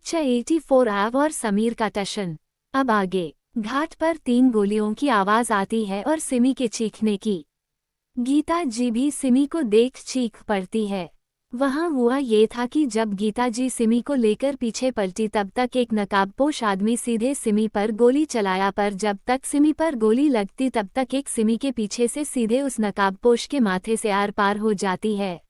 Picture 84 आव और समीर का टशन। अब आगे घाट पर 3 गोलियों की आवाज आती है और सिमी के चीखने की। गीता जी भी सिमी को देख चीख पड़ती है। वहां हुआ ये था कि जब गीता जी सिमी को लेकर पीछे पलटी तब तक एक नकाबपोश आदमी सीधे सिमी पर गोली चलाया, पर जब तक सिमी पर गोली लगती तब तक एक सिमी के पीछे से सीधे उस नकाबपोश के माथे से आर पार हो जाती है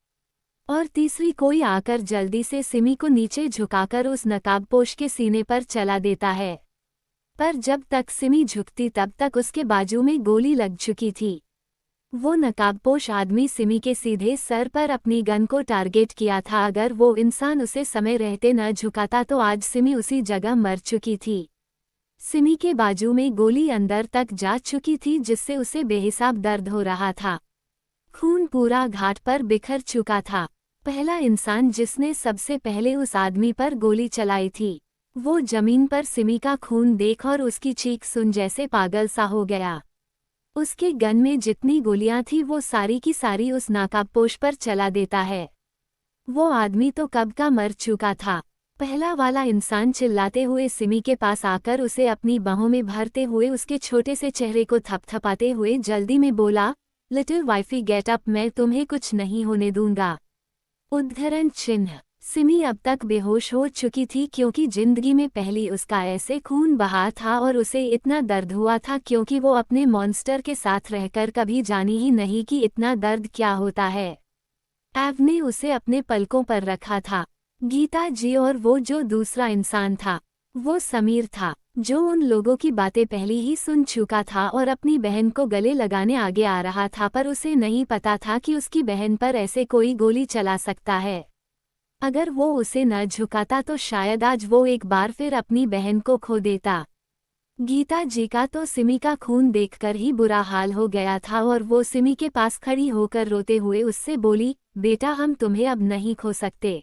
और तीसरी कोई आकर जल्दी से सिमी को नीचे झुकाकर उस नकाबपोश के सीने पर चला देता है। पर जब तक सिमी झुकती तब तक उसके बाजू में गोली लग चुकी थी। वो नकाबपोश आदमी सिमी के सीधे सर पर अपनी गन को टारगेट किया था। अगर वो इंसान उसे समय रहते न झुकाता तो आज सिमी उसी जगह मर चुकी थी। सिमी के बाजू में गोली अंदर तक जा चुकी थी जिससे उसे बेहिसाब दर्द हो रहा था। खून पूरा घाट पर बिखर चुका था। पहला इंसान जिसने सबसे पहले उस आदमी पर गोली चलाई थी, वो जमीन पर सिमी का खून देख और उसकी चीख सुन जैसे पागल सा हो गया। उसके गन में जितनी गोलियां थी वो सारी की सारी उस नकाबपोश पर चला देता है। वो आदमी तो कब का मर चुका था। पहला वाला इंसान चिल्लाते हुए सिमी के पास आकर उसे अपनी बाहों में भरते हुए उसके छोटे से चेहरे को थपथपाते हुए जल्दी में बोला, लिटिल वाइफी गेट अप, मैं तुम्हें कुछ नहीं होने दूंगा। उद्धरण चिन्ह। सिमी अब तक बेहोश हो चुकी थी क्योंकि जिंदगी में पहली उसका ऐसे खून बहा था और उसे इतना दर्द हुआ था क्योंकि वो अपने मॉन्स्टर के साथ रहकर कभी जानी ही नहीं कि इतना दर्द क्या होता है। एव ने उसे अपने पलकों पर रखा था। गीता जी और वो जो दूसरा इंसान था वो समीर था, जो उन लोगों की बातें पहले ही सुन चुका था और अपनी बहन को गले लगाने आगे आ रहा था, पर उसे नहीं पता था कि उसकी बहन पर ऐसे कोई गोली चला सकता है। अगर वो उसे न झुकाता तो शायद आज वो एक बार फिर अपनी बहन को खो देता। गीता जी का तो सिमी का खून देखकर ही बुरा हाल हो गया था और वो सिमी के पास खड़ी होकर रोते हुए उससे बोली, बेटा हम तुम्हें अब नहीं खो सकते,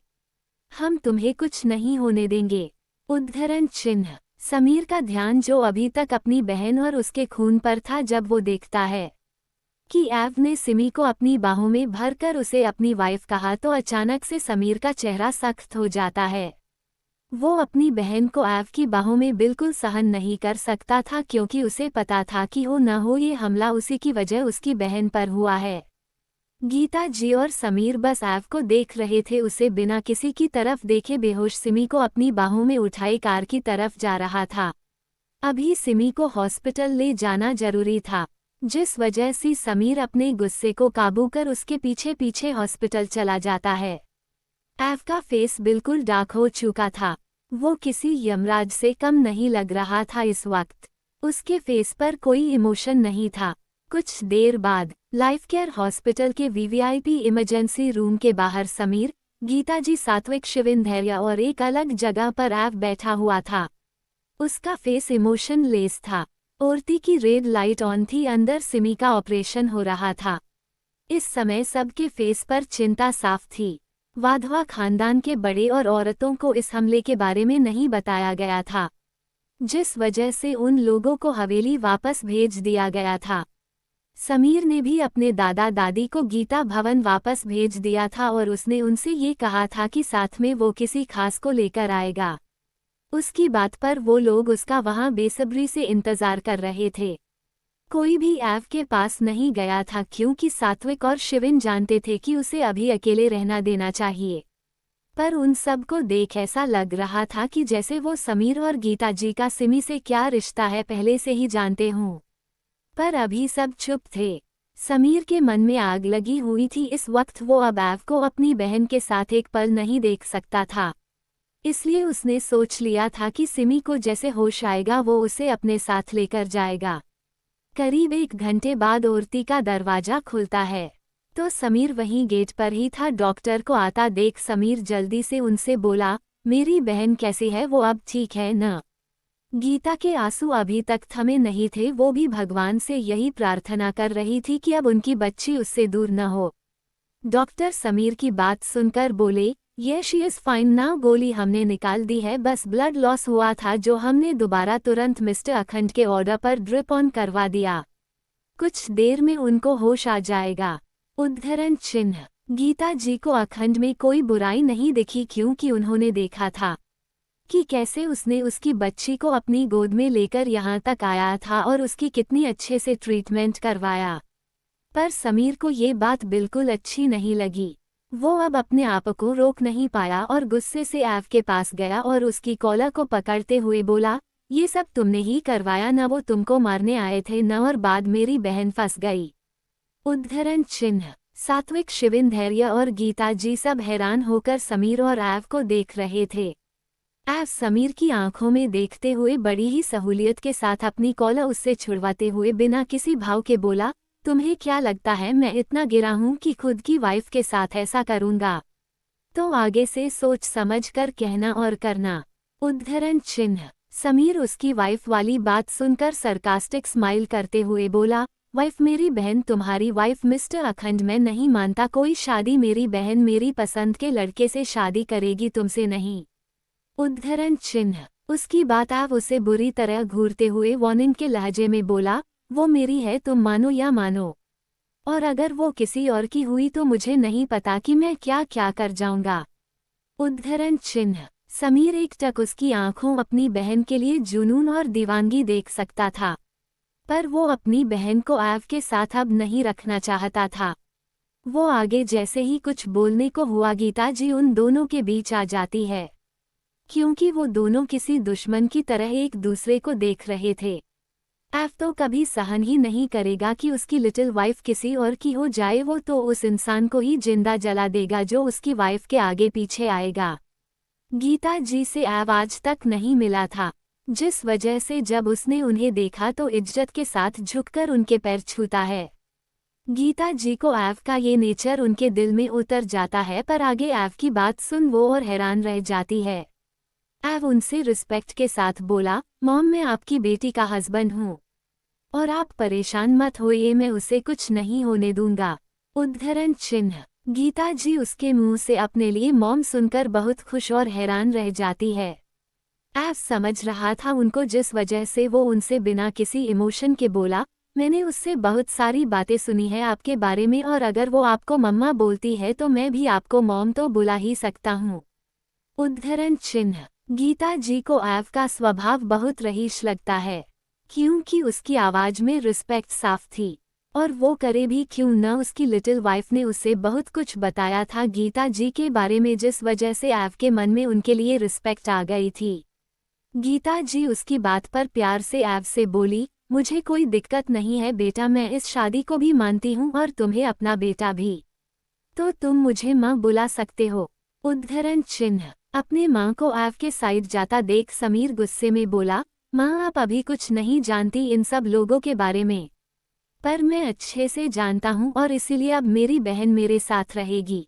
हम तुम्हें कुछ नहीं होने देंगे। उद्धरण चिन्ह। समीर का ध्यान जो अभी तक अपनी बहन और उसके खून पर था, जब वो देखता है कि एव ने सिमी को अपनी बाहों में भरकर उसे अपनी वाइफ कहा तो अचानक से समीर का चेहरा सख्त हो जाता है। वो अपनी बहन को एव की बाहों में बिल्कुल सहन नहीं कर सकता था क्योंकि उसे पता था कि हो न हो ये हमला उसी की वजह उसकी बहन पर हुआ है। गीता जी और समीर बस एव को देख रहे थे। उसे बिना किसी की तरफ देखे बेहोश सिमी को अपनी बाहों में उठाए कार की तरफ जा रहा था। अभी सिमी को हॉस्पिटल ले जाना जरूरी था, जिस वजह से समीर अपने गुस्से को काबू कर उसके पीछे पीछे हॉस्पिटल चला जाता है। एव का फेस बिल्कुल डार्क हो चुका था। वो किसी यमराज से कम नहीं लग रहा था इस वक्त। उसके फेस पर कोई इमोशन नहीं था। कुछ देर बाद लाइफ केयर हॉस्पिटल के वीवीआईपी इमरजेंसी रूम के बाहर समीर, गीता जी, सात्विक, शिवेंद्र और एक अलग जगह पर एव बैठा हुआ था। उसका फेस इमोशन लेस था। औरती की रेड लाइट ऑन थी। अंदर सिमी का ऑपरेशन हो रहा था। इस समय सबके फेस पर चिंता साफ थी। वाधवा खानदान के बड़े और औरतों को इस हमले के बारे में नहीं बताया गया था, जिस वजह से उन लोगों को हवेली वापस भेज दिया गया था। समीर ने भी अपने दादा दादी को गीता भवन वापस भेज दिया था और उसने उनसे ये कहा था कि साथ में वो किसी खास को लेकर आएगा। उसकी बात पर वो लोग उसका वहां बेसब्री से इंतजार कर रहे थे। कोई भी एव के पास नहीं गया था क्योंकि सात्विक और शिविन जानते थे कि उसे अभी अकेले रहना देना चाहिए। पर उन सब को देख ऐसा लग रहा था कि जैसे वो समीर और गीता जी का सिमी से क्या रिश्ता है पहले से ही जानते हों। पर अभी सब चुप थे। समीर के मन में आग लगी हुई थी। इस वक्त वो अब एव को अपनी बहन के साथ एक पल नहीं देख सकता था, इसलिए उसने सोच लिया था कि सिमी को जैसे होश आएगा वो उसे अपने साथ लेकर जाएगा। करीब 1 घंटे बाद औरती का दरवाजा खुलता है तो समीर वहीं गेट पर ही था। डॉक्टर को आता देख समीर जल्दी से उनसे बोला, मेरी बहन कैसी है, वो अब ठीक है न? गीता के आंसू अभी तक थमे नहीं थे। वो भी भगवान से यही प्रार्थना कर रही थी कि अब उनकी बच्ची उससे दूर न हो। डॉक्टर समीर की बात सुनकर बोले, ये शी इज फाइन नाउ, गोली हमने निकाल दी है, बस ब्लड लॉस हुआ था जो हमने दोबारा तुरंत मिस्टर अखंड के ऑर्डर पर ड्रिप ऑन करवा दिया। कुछ देर में उनको होश आ जाएगा। उद्धरण चिन्ह। गीता जी को अखंड में कोई बुराई नहीं दिखी क्योंकि उन्होंने देखा था कि कैसे उसने उसकी बच्ची को अपनी गोद में लेकर यहाँ तक आया था और उसकी कितनी अच्छे से ट्रीटमेंट करवाया। पर समीर को ये बात बिल्कुल अच्छी नहीं लगी। वो अब अपने आप को रोक नहीं पाया और गुस्से से एव के पास गया और उसकी कॉलर को पकड़ते हुए बोला, ये सब तुमने ही करवाया न, वो तुमको मारने आए थे न, और बाद मेरी बहन फंस गई। उद्धरण चिन्ह। सात्विक, शिविन, धैर्य और गीता जी सब हैरान होकर समीर और एव को देख रहे थे। एव समीर की आंखों में देखते हुए बड़ी ही सहूलियत के साथ अपनी कॉलर उससे छुड़वाते हुए बिना किसी भाव के बोला, तुम्हें क्या लगता है मैं इतना गिरा हूं कि खुद की वाइफ के साथ ऐसा करूंगा? तो आगे से सोच समझ कर कहना और करना। उद्धरण चिन्ह। समीर उसकी वाइफ वाली बात सुनकर सरकास्टिक स्माइल करते हुए बोला, वाइफ मेरी बहन तुम्हारी वाइफ मिस्टर अखंड, मैं नहीं मानता कोई शादी, मेरी बहन मेरी पसंद के लड़के से शादी करेगी, तुमसे नहीं। उद्धरण चिन्ह। उसकी बात आप उसे बुरी तरह घूरते हुए वार्निंग के लहजे में बोला, वो मेरी है, तुम मानो या मानो, और अगर वो किसी और की हुई तो मुझे नहीं पता कि मैं क्या क्या कर जाऊंगा। उद्धरण चिन्ह। समीर एकटक उसकी आंखों अपनी बहन के लिए जुनून और दीवानगी देख सकता था, पर वो अपनी बहन को एव के साथ अब नहीं रखना चाहता था। वो आगे जैसे ही कुछ बोलने को हुआ, गीता जी उन दोनों के बीच आ जाती है, क्योंकि वो दोनों किसी दुश्मन की तरह एक दूसरे को देख रहे थे। एव तो कभी सहन ही नहीं करेगा कि उसकी लिटिल वाइफ किसी और की हो जाए, वो तो उस इंसान को ही जिंदा जला देगा जो उसकी वाइफ के आगे पीछे आएगा। गीता जी से एव आज तक नहीं मिला था, जिस वजह से जब उसने उन्हें देखा तो इज्जत के साथ झुककर उनके पैर छूता है। गीता जी को एव का ये नेचर उनके दिल में उतर जाता है, पर आगे एव की बात सुन वो और हैरान रह जाती है। एव उनसे रिस्पेक्ट के साथ बोला, मॉम मैं आपकी बेटी का हस्बैंड हूँ और आप परेशान मत होइए, मैं उसे कुछ नहीं होने दूंगा। उद्धरण चिन्ह। गीता जी उसके मुंह से अपने लिए मॉम सुनकर बहुत खुश और हैरान रह जाती है। एव समझ रहा था उनको, जिस वजह से वो उनसे बिना किसी इमोशन के बोला, मैंने उससे बहुत सारी बातें सुनी है आपके बारे में, और अगर वो आपको मम्मा बोलती है तो मैं भी आपको मॉम तो बुला ही सकता हूँ। उद्धरण चिन्ह। गीता जी को एव का स्वभाव बहुत रईस लगता है, क्योंकि उसकी आवाज में रिस्पेक्ट साफ थी, और वो करे भी क्यों न, उसकी लिटिल वाइफ ने उसे बहुत कुछ बताया था गीता जी के बारे में, जिस वजह से एव के मन में उनके लिए रिस्पेक्ट आ गई थी। गीता जी उसकी बात पर प्यार से एव से बोली, मुझे कोई दिक्कत नहीं है बेटा, मैं इस शादी को भी मानती हूँ और तुम्हें अपना बेटा भी, तो तुम मुझे माँ बुला सकते हो। उद्धरण चिन्ह। अपने माँ को एव के साइड जाता देख समीर गुस्से में बोला, माँ आप अभी कुछ नहीं जानती इन सब लोगों के बारे में, पर मैं अच्छे से जानता हूँ और इसीलिए अब मेरी बहन मेरे साथ रहेगी।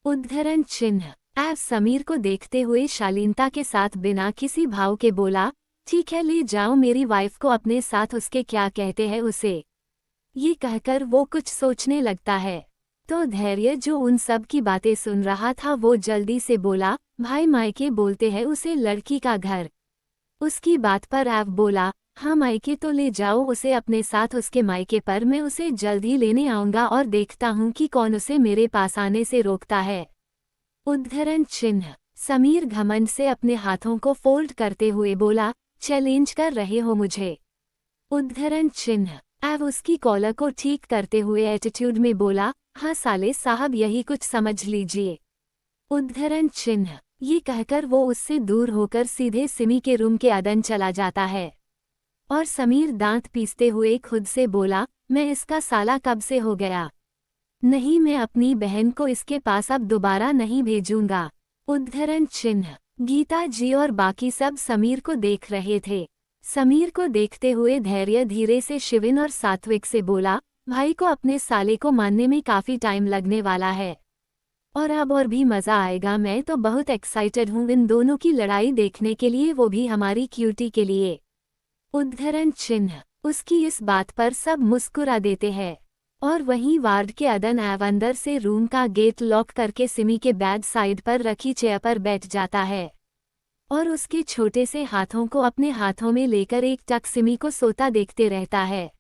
उद्धरण चिन्ह। एव समीर को देखते हुए शालीनता के साथ बिना किसी भाव के बोला, ठीक है ले जाओ मेरी वाइफ को अपने साथ, उसके क्या कहते हैं उसे। ये कहकर वो कुछ सोचने लगता है, तो धैर्य जो उन सब की बातें सुन रहा था वो जल्दी से बोला, भाई मायके बोलते हैं उसे लड़की का घर। उसकी बात पर एव बोला, हाँ मायके तो ले जाओ उसे अपने साथ उसके मायके पर, मैं उसे जल्द ही लेने आऊंगा और देखता हूँ कि कौन उसे मेरे पास आने से रोकता है। उद्धरण चिन्ह। समीर घमंड से अपने हाथों को फोल्ड करते हुए बोला, चैलेंज कर रहे हो मुझे? उद्धरण चिन्ह। एव उसकी कॉलर को ठीक करते हुए एटीट्यूड में बोला, हाँ साले साहब यही कुछ समझ लीजिए। उद्धरण चिन्ह। ये कहकर वो उससे दूर होकर सीधे सिमी के रूम के अंदर चला जाता है, और समीर दांत पीसते हुए खुद से बोला, मैं इसका साला कब से हो गया, नहीं मैं अपनी बहन को इसके पास अब दोबारा नहीं भेजूंगा। उद्धरण चिन्ह। गीता जी और बाकी सब समीर को देख रहे थे। समीर को देखते हुए धैर्य धीरे से शिविन और सात्विक से बोला, भाई को अपने साले को मानने में काफी टाइम लगने वाला है, और अब और भी मजा आएगा, मैं तो बहुत एक्साइटेड हूँ इन दोनों की लड़ाई देखने के लिए, वो भी हमारी क्यूटी के लिए। उद्धरण चिन्ह। उसकी इस बात पर सब मुस्कुरा देते हैं, और वहीं वार्ड के अदन एव अंदर से रूम का गेट लॉक करके सिमी के बैड साइड पर रखी चेयर पर बैठ जाता है, और उसके छोटे से हाथों को अपने हाथों में लेकर एक टक सिमी को सोता देखते रहता है।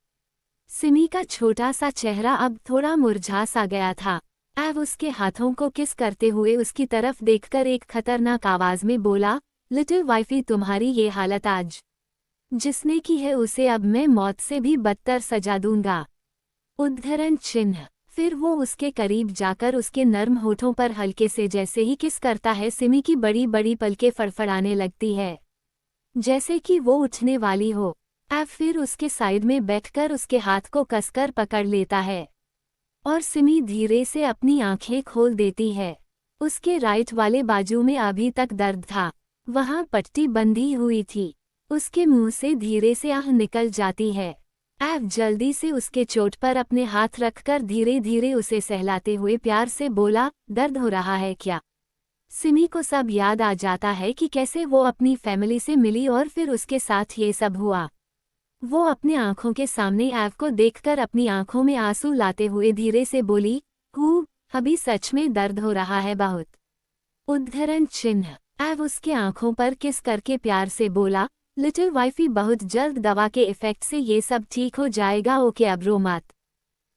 सिमी का छोटा सा चेहरा अब थोड़ा मुरझा सा गया था। एव उसके हाथों को किस करते हुए उसकी तरफ देखकर एक खतरनाक आवाज में बोला, लिटिल वाइफी तुम्हारी ये हालत आज जिसने की है उसे अब मैं मौत से भी बदतर सजा दूंगा। उद्धरण चिन्ह। फिर वो उसके करीब जाकर उसके नर्म होठों पर हल्के से जैसे ही किस करता है सिमी की बड़ी बड़ी पलकें फड़फड़ाने लगती है, जैसे कि वो उठने वाली हो। अब फिर उसके साइड में बैठकर उसके हाथ को कसकर पकड़ लेता है और सिमी धीरे से अपनी आंखें खोल देती है। उसके राइट वाले बाजू में अभी तक दर्द था, वहां पट्टी बंधी हुई थी। उसके मुंह से धीरे से आह निकल जाती है। ऐव जल्दी से उसके चोट पर अपने हाथ रखकर धीरे धीरे उसे सहलाते हुए प्यार से बोला, दर्द हो रहा है क्या? सिमी को सब याद आ जाता है कि कैसे वो अपनी फैमिली से मिली और फिर उसके साथ ये सब हुआ। वो अपने आंखों के सामने ऐव को देखकर अपनी आंखों में आंसू लाते हुए धीरे से बोली, अभी सच में दर्द हो रहा है बहुत। उद्धरण चिन्ह। ऐव उसके आंखों पर किस करके प्यार से बोला, लिटिल वाइफी बहुत जल्द दवा के इफेक्ट से ये सब ठीक हो जाएगा, ओके अब रो मत।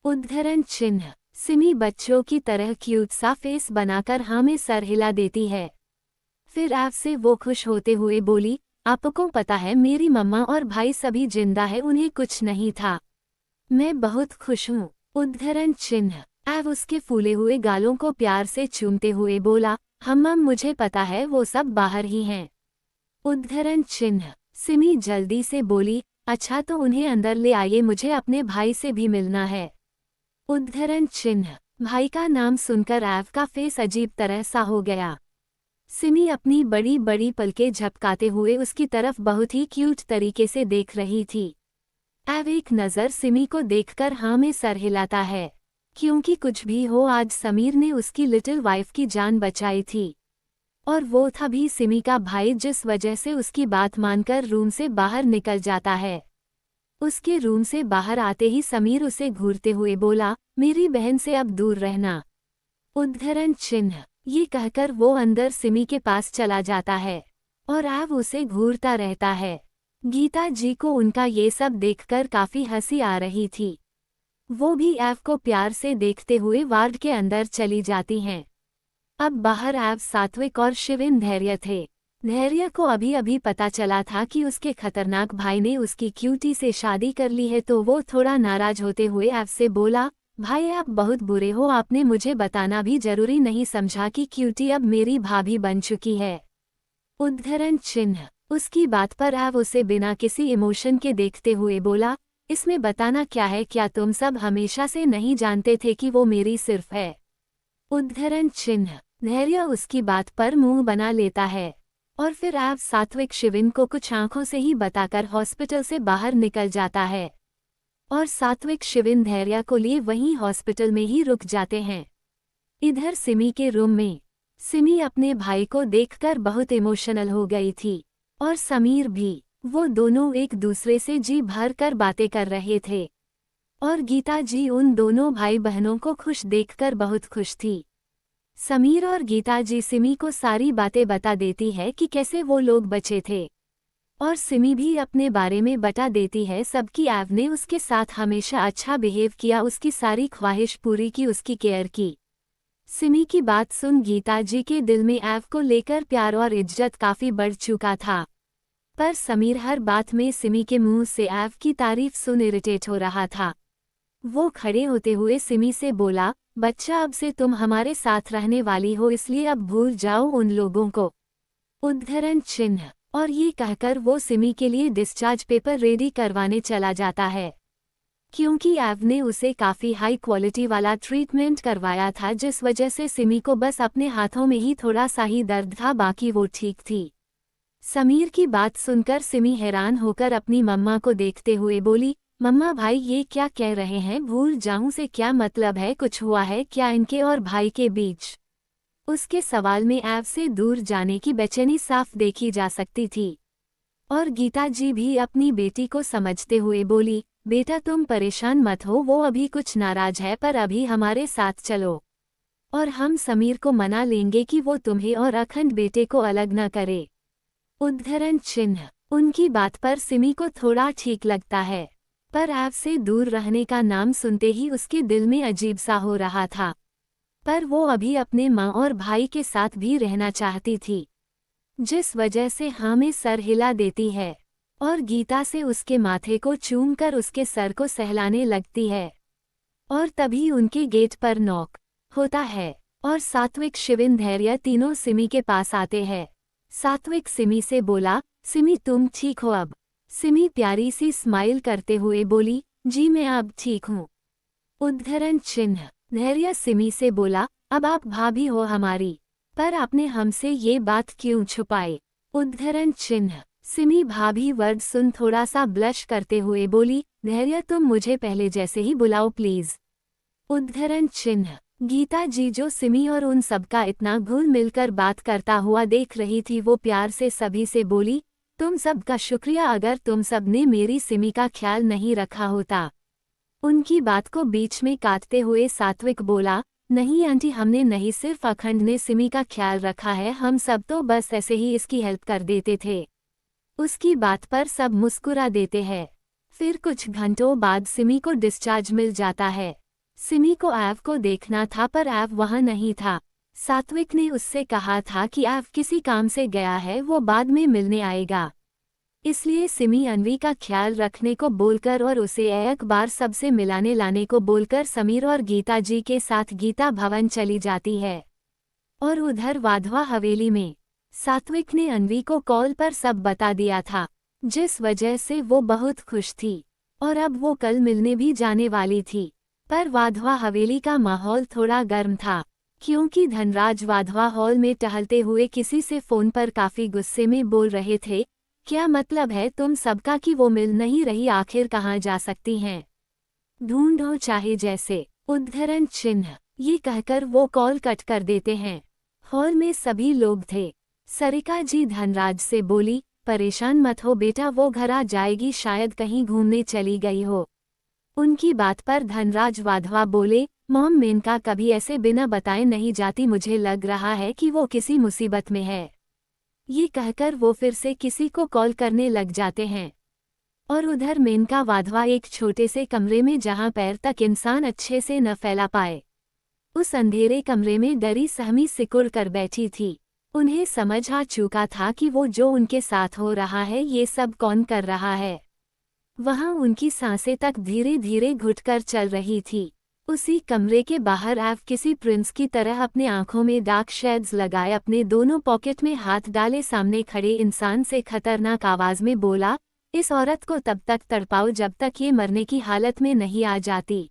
उद्धरण चिन्ह। सिमी बच्चों की तरह क्यूट सा फेस बनाकर हाँ में सर हिला देती है। फिर ऐव से वो खुश होते हुए बोली, आपको पता है मेरी मम्मा और भाई सभी जिंदा है, उन्हें कुछ नहीं था। मैं बहुत खुश हूँ। उद्धरण चिन्ह। ऐव उसके फूले हुए गालों को प्यार से चूमते हुए बोला, मम्मा मुझे पता है वो सब बाहर ही हैं। उद्धरण चिन्ह। सिमी जल्दी से बोली, अच्छा तो उन्हें अंदर ले आइए, मुझे अपने भाई से भी मिलना है। उद्धरण चिन्ह। भाई का नाम सुनकर ऐव का फेस अजीब तरह सा हो गया। सिमी अपनी बड़ी बड़ी पलकें झपकाते हुए उसकी तरफ बहुत ही क्यूट तरीके से देख रही थी। ऐव एक नज़र सिमी को देखकर हाँ में सर हिलाता है, क्योंकि कुछ भी हो आज समीर ने उसकी लिटिल वाइफ की जान बचाई थी। और वो था भी सिमी का भाई, जिस वजह से उसकी बात मानकर रूम से बाहर निकल जाता है। उसके रूम से बाहर आते ही समीर उसे घूरते हुए बोला, मेरी बहन से अब दूर रहना। उद्धरण चिन्ह। ये कहकर वो अंदर सिमी के पास चला जाता है और ऐव उसे घूरता रहता है। गीता जी को उनका ये सब देखकर काफी हंसी आ रही थी। वो भी ऐव को प्यार से देखते हुए वार्ड के अंदर चली जाती हैं। अब बाहर ऐव, सात्विक और शिविन धैर्य थे। धैर्य को अभी अभी पता चला था कि उसके खतरनाक भाई ने उसकी क्यूटी से शादी कर ली है, तो वो थोड़ा नाराज होते हुए ऐव से बोला, भाई आप बहुत बुरे हो, आपने मुझे बताना भी जरूरी नहीं समझा कि क्यूटी अब मेरी भाभी बन चुकी है। उद्धरण चिन्ह। उसकी बात पर ऐव उसे बिना किसी इमोशन के देखते हुए बोला, इसमें बताना क्या है, क्या तुम सब हमेशा से नहीं जानते थे कि वो मेरी सिर्फ है? उद्धरण चिन्ह। धैर्य उसकी बात पर मुंह बना लेता है और फिर ऐव सात्विक शिविन को कुछ आंखों से ही बताकर हॉस्पिटल से बाहर निकल जाता है और सात्विक शिविन धैर्य को लिए वहीं हॉस्पिटल में ही रुक जाते हैं। इधर सिमी के रूम में सिमी अपने भाई को देखकर बहुत इमोशनल हो गई थी और समीर भी। वो दोनों एक दूसरे से जी भर कर बातें कर रहे थे और गीता जी उन दोनों भाई बहनों को खुश देखकर बहुत खुश थी। समीर और गीता जी सिमी को सारी बातें बता देती है कि कैसे वो लोग बचे थे और सिमी भी अपने बारे में बता देती है सबकी। ऐव ने उसके साथ हमेशा अच्छा बिहेव किया, उसकी सारी ख्वाहिश पूरी की, उसकी केयर की। सिमी की बात सुन गीता जी के दिल में ऐव को लेकर प्यार और इज्जत काफी बढ़ चुका था, पर समीर हर बात में सिमी के मुंह से ऐव की तारीफ सुन इरिटेट हो रहा था। वो खड़े होते हुए सिमी से बोला, बच्चा अब से तुम हमारे साथ रहने वाली हो, इसलिए अब भूल जाओ उन लोगों को। उद्धरण चिन्ह। और ये कहकर वो सिमी के लिए डिस्चार्ज पेपर रेडी करवाने चला जाता है, क्योंकि ऐव ने उसे काफी हाई क्वालिटी वाला ट्रीटमेंट करवाया था, जिस वजह से सिमी को बस अपने हाथों में ही थोड़ा सा ही दर्द था, बाकी वो ठीक थी। समीर की बात सुनकर सिमी हैरान होकर अपनी मम्मा को देखते हुए बोली, मम्मा भाई ये क्या कह रहे हैं, भूल जाऊं से क्या मतलब है, कुछ हुआ है क्या इनके और भाई के बीच? उसके सवाल में ऐव से दूर जाने की बेचैनी साफ देखी जा सकती थी और गीता जी भी अपनी बेटी को समझते हुए बोली, बेटा तुम परेशान मत हो, वो अभी कुछ नाराज है, पर अभी हमारे साथ चलो और हम समीर को मना लेंगे कि वो तुम्हें और अखंड बेटे को अलग न करे। उद्धरण चिन्ह। उनकी बात पर सिमी को थोड़ा ठीक लगता है, पर ऐव से दूर रहने का नाम सुनते ही उसके दिल में अजीब सा हो रहा था, पर वो अभी अपने माँ और भाई के साथ भी रहना चाहती थी। जिस वजह से हामी सर हिला देती है और गीता से उसके माथे को चूमकर उसके सर को सहलाने लगती है। और तभी उनके गेट पर नॉक होता है और सात्विक, शिविन, धैर्य तीनों सिमी के पास आते हैं। सात्विक सिमी से बोला, सिमी तुम ठीक हो अब? सिमी प्यारी सी स्माइल करते हुए बोली, जी मैं अब ठीक हूँ। उद्धरण चिन्ह। धैर्य सिमी से बोला, अब आप भाभी हो हमारी, पर आपने हमसे ये बात क्यों छुपाई? उद्धरण चिन्ह। सिमी भाभी वर्ड सुन थोड़ा सा ब्लश करते हुए बोली, धैर्य तुम मुझे पहले जैसे ही बुलाओ प्लीज। उद्धरण चिन्ह। गीता जी जो सिमी और उन सबका इतना घुल मिलकर बात करता हुआ देख रही थी, वो प्यार से सभी से बोली, तुम सबका शुक्रिया, अगर तुम सब ने मेरी सिमी का ख्याल नहीं रखा होता। उनकी बात को बीच में काटते हुए सात्विक बोला, नहीं आंटी, हमने नहीं, सिर्फ अखंड ने सिमी का ख्याल रखा है, हम सब तो बस ऐसे ही इसकी हेल्प कर देते थे। उसकी बात पर सब मुस्कुरा देते हैं। फिर कुछ घंटों बाद सिमी को डिस्चार्ज मिल जाता है। सिमी को ऐव को देखना था पर ऐव वहां नहीं था। सात्विक ने उससे कहा था कि ऐव किसी काम से गया है, वो बाद में मिलने आएगा। इसलिए सिमी अनवी का ख्याल रखने को बोलकर और उसे एक बार सबसे मिलाने लाने को बोलकर समीर और गीता जी के साथ गीता भवन चली जाती है। और उधर वाधवा हवेली में सात्विक ने अनवी को कॉल पर सब बता दिया था, जिस वजह से वो बहुत खुश थी और अब वो कल मिलने भी जाने वाली थी। पर वाधवा हवेली का माहौल थोड़ा गर्म था, क्योंकि धनराज वाधवा हॉल में टहलते हुए किसी से फोन पर काफी गुस्से में बोल रहे थे, क्या मतलब है तुम सबका कि वो मिल नहीं रही, आखिर कहाँ जा सकती हैं? ढूंढो चाहे जैसे। उद्धरण चिन्ह। ये कहकर वो कॉल कट कर देते हैं। हॉल में सभी लोग थे। सरिका जी धनराज से बोली, परेशान मत हो बेटा, वो घर आ जाएगी, शायद कहीं घूमने चली गई हो। उनकी बात पर धनराज वाधवा बोले, मॉम मेनका कभी ऐसे बिना बताए नहीं जाती, मुझे लग रहा है कि वो किसी मुसीबत में है। ये कहकर वो फिर से किसी को कॉल करने लग जाते हैं। और उधर मेनका वाधवा एक छोटे से कमरे में, जहां पैर तक इंसान अच्छे से न फैला पाए, उस अंधेरे कमरे में डरी सहमी सिकुड़ कर बैठी थी। उन्हें समझ आ चुका था कि वो जो उनके साथ हो रहा है ये सब कौन कर रहा है। वहां उनकी सांसें तक धीरे धीरे घुटकर चल रही थी। उसी कमरे के बाहर ऐव किसी प्रिंस की तरह अपने आंखों में डार्क शेड्स लगाए, अपने दोनों पॉकेट में हाथ डाले सामने खड़े इंसान से खतरनाक आवाज में बोला, इस औरत को तब तक तड़पाओ जब तक ये मरने की हालत में नहीं आ जाती।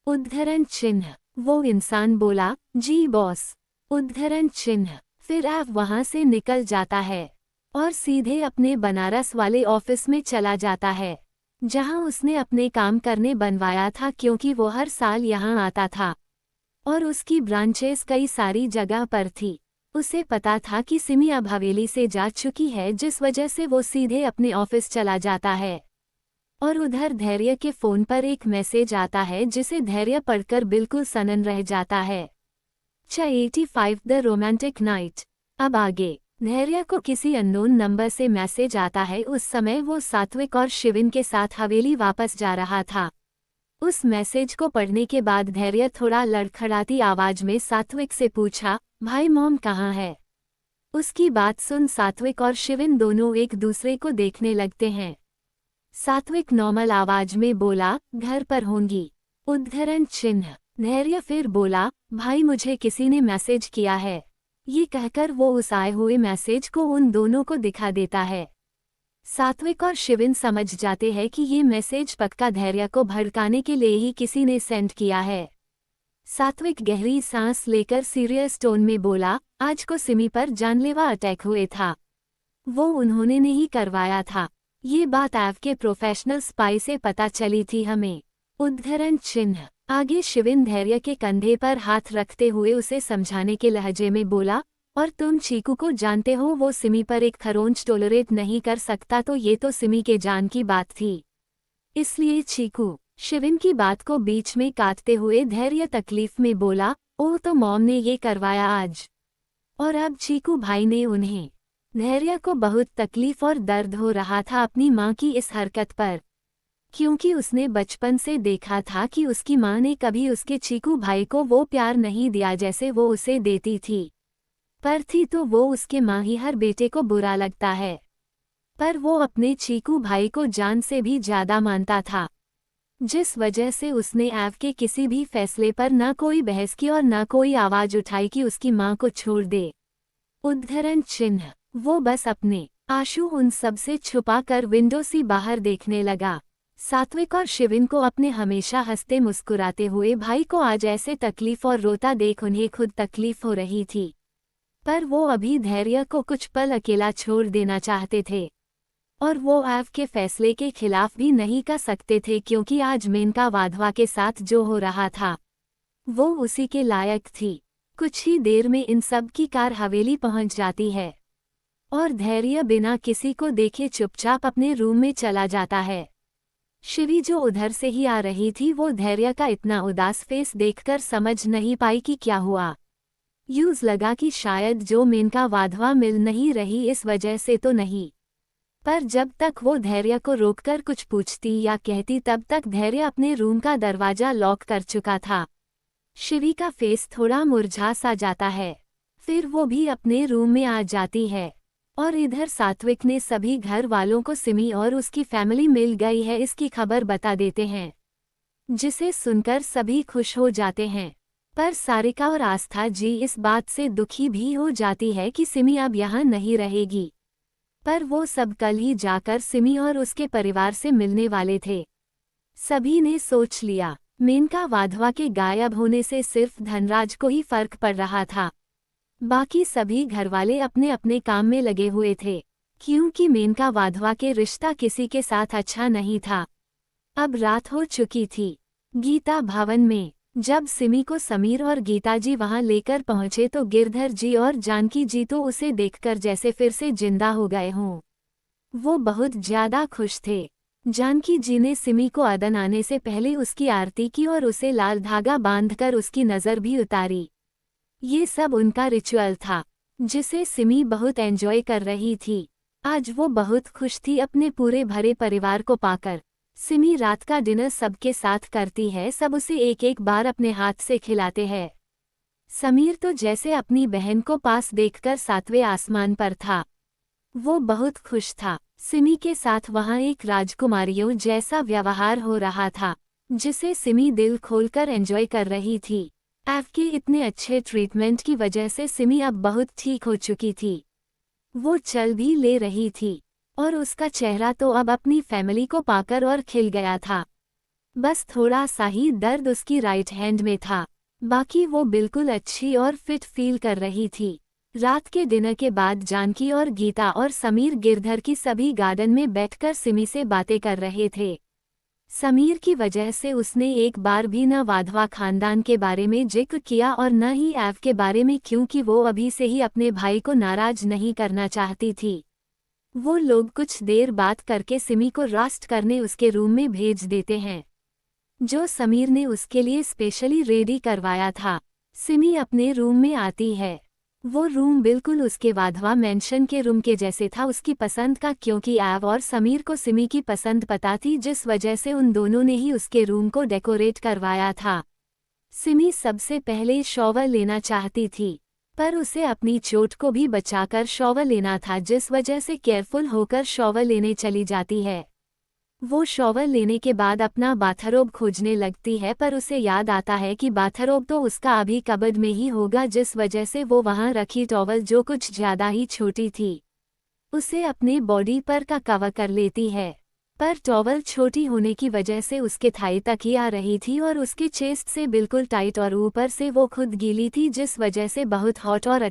उद्धरण चिन्ह। वो इंसान बोला, जी बॉस। उद्धरण चिन्ह। फिर ऐव वहां से निकल जाता है और सीधे अपने बनारस वाले ऑफिस में चला जाता है, जहां उसने अपने काम करने बनवाया था, क्योंकि वो हर साल यहां आता था और उसकी ब्रांचेस कई सारी जगह पर थी। उसे पता था कि सिमी अब हवेली से जा चुकी है, जिस वजह से वो सीधे अपने ऑफिस चला जाता है। और उधर धैर्य के फोन पर एक मैसेज आता है, जिसे धैर्य पढ़कर बिल्कुल सनन रह जाता है। 85 द रोमांटिक नाइट। अब आगे। धैर्य को किसी अननोन नंबर से मैसेज आता है। उस समय वो सात्विक और शिविन के साथ हवेली वापस जा रहा था। उस मैसेज को पढ़ने के बाद धैर्य थोड़ा लड़खड़ाती आवाज में सात्विक से पूछा, भाई मॉम कहाँ है? उसकी बात सुन सात्विक और शिविन दोनों एक दूसरे को देखने लगते हैं। सात्विक नॉर्मल आवाज में बोला, घर पर होंगी। उद्धरण चिन्ह। धैर्य फिर बोला, भाई मुझे किसी ने मैसेज किया है। ये कहकर वो उस आए हुए मैसेज को उन दोनों को दिखा देता है। सात्विक और शिविन समझ जाते हैं कि ये मैसेज पक्का धैर्य को भड़काने के लिए ही किसी ने सेंड किया है। सात्विक गहरी सांस लेकर सीरियस टोन में बोला, आज को सिमी पर जानलेवा अटैक हुए था, वो उन्होंने नहीं करवाया था। ये बात आपके प्रोफेशनल स्पाई से पता चली थी हमें। उद्धरण चिन्ह। आगे शिविन धैर्य के कंधे पर हाथ रखते हुए उसे समझाने के लहजे में बोला, और तुम चीकू को जानते हो, वो सिमी पर एक खरोंच टोलरेट नहीं कर सकता, तो ये तो सिमी के जान की बात थी, इसलिए चीकू। शिविन की बात को बीच में काटते हुए धैर्य तकलीफ में बोला, ओह तो मॉम ने ये करवाया आज, और अब चीकू भाई ने उन्हें। धैर्य को बहुत तकलीफ और दर्द हो रहा था अपनी माँ की इस हरकत पर, क्योंकि उसने बचपन से देखा था कि उसकी माँ ने कभी उसके चीकू भाई को वो प्यार नहीं दिया जैसे वो उसे देती थी। पर थी तो वो उसके माहिर बेटे को बुरा लगता है, पर वो अपने चीकू भाई को जान से भी ज्यादा मानता था, जिस वजह से उसने एव के किसी भी फैसले पर न कोई बहस की और न कोई आवाज उठाई कि उसकी मां को छोड़ दे। उद्धरण चिन्ह। वो बस अपने आंसू उन सब से छुपा कर विंडो से बाहर देखने लगा। सात्विक और शिविन को अपने हमेशा हंसते मुस्कुराते हुए भाई को आज ऐसे तकलीफ और रोता देख उन्हें खुद तकलीफ हो रही थी, पर वो अभी धैर्य को कुछ पल अकेला छोड़ देना चाहते थे, और वो एव के फैसले के खिलाफ भी नहीं कर सकते थे, क्योंकि आज मेनका वाधवा के साथ जो हो रहा था वो उसी के लायक थी। कुछ ही देर में इन सब की कार हवेली पहुंच जाती है और धैर्य बिना किसी को देखे चुपचाप अपने रूम में चला जाता है। शिवी जो उधर से ही आ रही थी वो धैर्य का इतना उदास फेस देखकर समझ नहीं पाई कि क्या हुआ। यूज लगा कि शायद जो मेनका वाधवा मिल नहीं रही इस वजह से तो नहीं, पर जब तक वो धैर्य को रोककर कुछ पूछती या कहती तब तक धैर्य अपने रूम का दरवाजा लॉक कर चुका था। शिवी का फेस थोड़ा मुरझा सा जाता है, फिर वो भी अपने रूम में आ जाती है, और इधर सात्विक ने सभी घर वालों को सिमी और उसकी फैमिली मिल गई है इसकी खबर बता देते हैं, जिसे सुनकर सभी खुश हो जाते हैं। पर सारिका और आस्था जी इस बात से दुखी भी हो जाती है कि सिमी अब यहाँ नहीं रहेगी, पर वो सब कल ही जाकर सिमी और उसके परिवार से मिलने वाले थे। सभी ने सोच लिया मेनका वाधवा के गायब होने से सिर्फ धनराज को ही फर्क पड़ रहा था, बाकी सभी घरवाले अपने अपने काम में लगे हुए थे, क्योंकि मेनका वाधवा के रिश्ता किसी के साथ अच्छा नहीं था। अब रात हो चुकी थी। गीता भवन में जब सिमी को समीर और गीता जी वहां लेकर पहुंचे तो गिरधर जी और जानकी जी तो उसे देखकर जैसे फिर से जिंदा हो गए हों। वो बहुत ज्यादा खुश थे। जानकी जी ने सिमी को अदन आने से पहले उसकी आरती की और उसे लाल धागा बांधकर उसकी नज़र भी उतारी। ये सब उनका रिचुअल था, जिसे सिमी बहुत एंजॉय कर रही थी। आज वो बहुत खुश थी अपने पूरे भरे परिवार को पाकर। सिमी रात का डिनर सबके साथ करती है, सब उसे एक एक बार अपने हाथ से खिलाते हैं। समीर तो जैसे अपनी बहन को पास देखकर सातवें आसमान पर था। वो बहुत खुश था। सिमी के साथ वहाँ एक राजकुमारियों जैसा व्यवहार हो रहा था, जिसे सिमी दिल खोलकर एंजॉय कर रही थी। एव के इतने अच्छे ट्रीटमेंट की वजह से सिमी अब बहुत ठीक हो चुकी थी। वो चल भी ले रही थी और उसका चेहरा तो अब अपनी फैमिली को पाकर और खिल गया था। बस थोड़ा सा ही दर्द उसकी राइट हैंड में था, बाकी वो बिल्कुल अच्छी और फिट फील कर रही थी। रात के डिनर के बाद जानकी और गीता और समीर गिरधर की सभी गार्डन में बैठकर सिमी से बातें कर रहे थे। समीर की वजह से उसने एक बार भी न वाधवा खानदान के बारे में जिक्र किया और न ही एव के बारे में, क्योंकि वो अभी से ही अपने भाई को नाराज नहीं करना चाहती थी। वो लोग कुछ देर बात करके सिमी को रास्ट करने उसके रूम में भेज देते हैं, जो समीर ने उसके लिए स्पेशली रेडी करवाया था। सिमी अपने रूम में आती है। वो रूम बिल्कुल उसके वाधवा मेंशन के रूम के जैसे था, उसकी पसंद का, क्योंकि एव और समीर को सिमी की पसंद पता थी, जिस वजह से उन दोनों ने ही उसके रूम को डेकोरेट करवाया था। सिमी सबसे पहले शॉवर लेना चाहती थी, पर उसे अपनी चोट को भी बचाकर शॉवर लेना था, जिस वजह से केयरफुल होकर शॉवर लेने चली जाती है। वो शॉवर लेने के बाद अपना बाथरोब खोजने लगती है, पर उसे याद आता है कि बाथरोब तो उसका अभी कबर्ड में ही होगा, जिस वजह से वो वहां रखी टॉवल जो कुछ ज्यादा ही छोटी थी उसे अपने बॉडी पर का कवर कर लेती है, पर टॉवल छोटी होने की वजह से उसके थाई तक ही आ रही थी और उसके चेस्ट से बिल्कुल टाइट और ऊपर से वो खुद गीली थी, जिस वजह से बहुत हॉट और